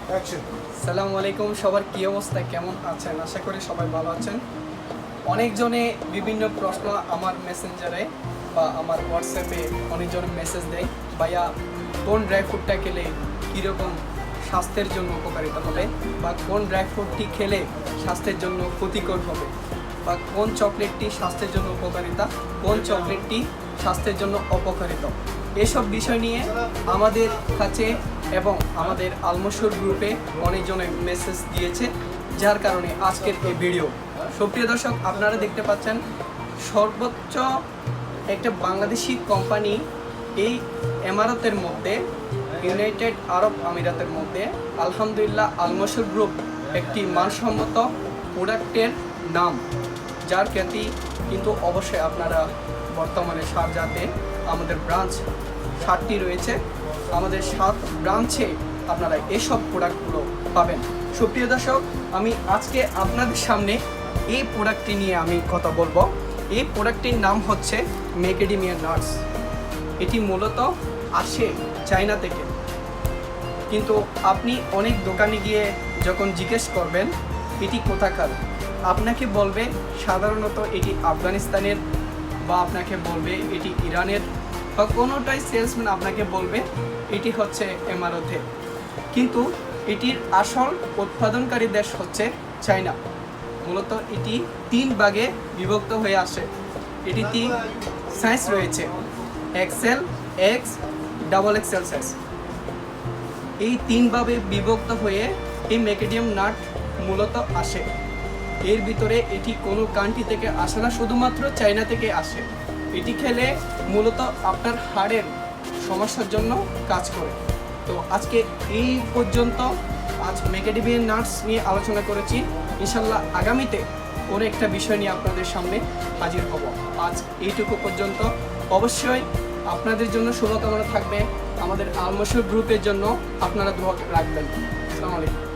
সালামু আলাইকুম, সবার কি অবস্থা, কেমন আছেন? আশা করি সবাই ভালো আছেন। অনেকজনে বিভিন্ন প্রশ্ন আমার মেসেঞ্জারে বা আমার হোয়াটসঅ্যাপে অনেকজনে মেসেজ দেয়, ভাইয়া কোন ড্রাই ফ্রুটটা খেলে কীরকম স্বাস্থ্যের জন্য উপকারিতা হবে, বা কোন ড্রাই ফ্রুটটি খেলে স্বাস্থ্যের জন্য ক্ষতিকর হবে, বা কোন চকলেটটি স্বাস্থ্যের জন্য উপকারিতা, কোন চকলেটটি স্বাস্থ্যের জন্য অপকারিতা। এসব বিষয় নিয়ে আমাদের কাছে এবং আমাদের আলমশুর গ্রুপে অনেকজনে মেসেজ দিয়েছে, যার কারণে আজকের এই ভিডিও। সুপ্রিয় দর্শক, আপনারা দেখতে পাচ্ছেন সর্বোচ্চ একটা বাংলাদেশি কোম্পানি এই এমারতের মধ্যে, ইউনাইটেড আরব আমিরাতের মধ্যে আলহামদুলিল্লাহ আলমশুর গ্রুপ একটি মানসম্মত প্রোডাক্টের নাম, যার খ্যাতি কিন্তু অবশ্যই আপনারা বর্তমানে শারজাতে আমাদের ব্রাঞ্চ 7টি রয়েছে। আমাদের 7 ব্রাঞ্চে আপনারা এসব প্রোডাক্টগুলো পাবেন। সুপ্রিয় দর্শক, আমি আজকে আপনাদের সামনে এই প্রোডাক্টটি নিয়ে আমি কথা বলবো। এই প্রোডাক্টটির নাম হচ্ছে ম্যাকাডেমিয়া নাটস। এটি মূলত আসে চায়না থেকে, কিন্তু আপনি অনেক দোকানে গিয়ে যখন জিজ্ঞেস করবেন এটি কোথাকার, আপনাকে বলবে সাধারণত এটি আফগানিস্তানের, বা আপনাকে বলবে এটি ইরানের, বা কোনোটাই সেলসম্যান আপনাকে বলবে এটি হচ্ছে এমারতের। কিন্তু এটির আসল উৎপাদনকারী দেশ হচ্ছে চায়না। মূলত এটি 3 ভাগে বিভক্ত হয়ে আসে। এটি 3 সাইজ রয়েছে, XL, X, double XL size. এই 3 ভাবে বিভক্ত হয়ে এই ম্যাকাডেমিয়া নাট মূলত আসে। এর ভিতরে এটি কোনো কান্ট্রি থেকে আসে না, শুধুমাত্র চায়না থেকে আসে। এটি খেলে মূলত আপনার হাড়ের সমস্যার জন্য কাজ করে। তো আজকে এই পর্যন্ত আজ ম্যাকাডেমিয়া নাটস নিয়ে আলোচনা করেছি। ইনশাল্লাহ আগামীতে কোনো একটা বিষয় নিয়ে আপনাদের সামনে হাজির হব। আজ এইটুকু পর্যন্ত। অবশ্যই আপনাদের জন্য শুভকামনা থাকবে, আমাদের আলমশুর গ্রুপের জন্য আপনারা দোয়া রাখবেন। আসসালামু আলাইকুম।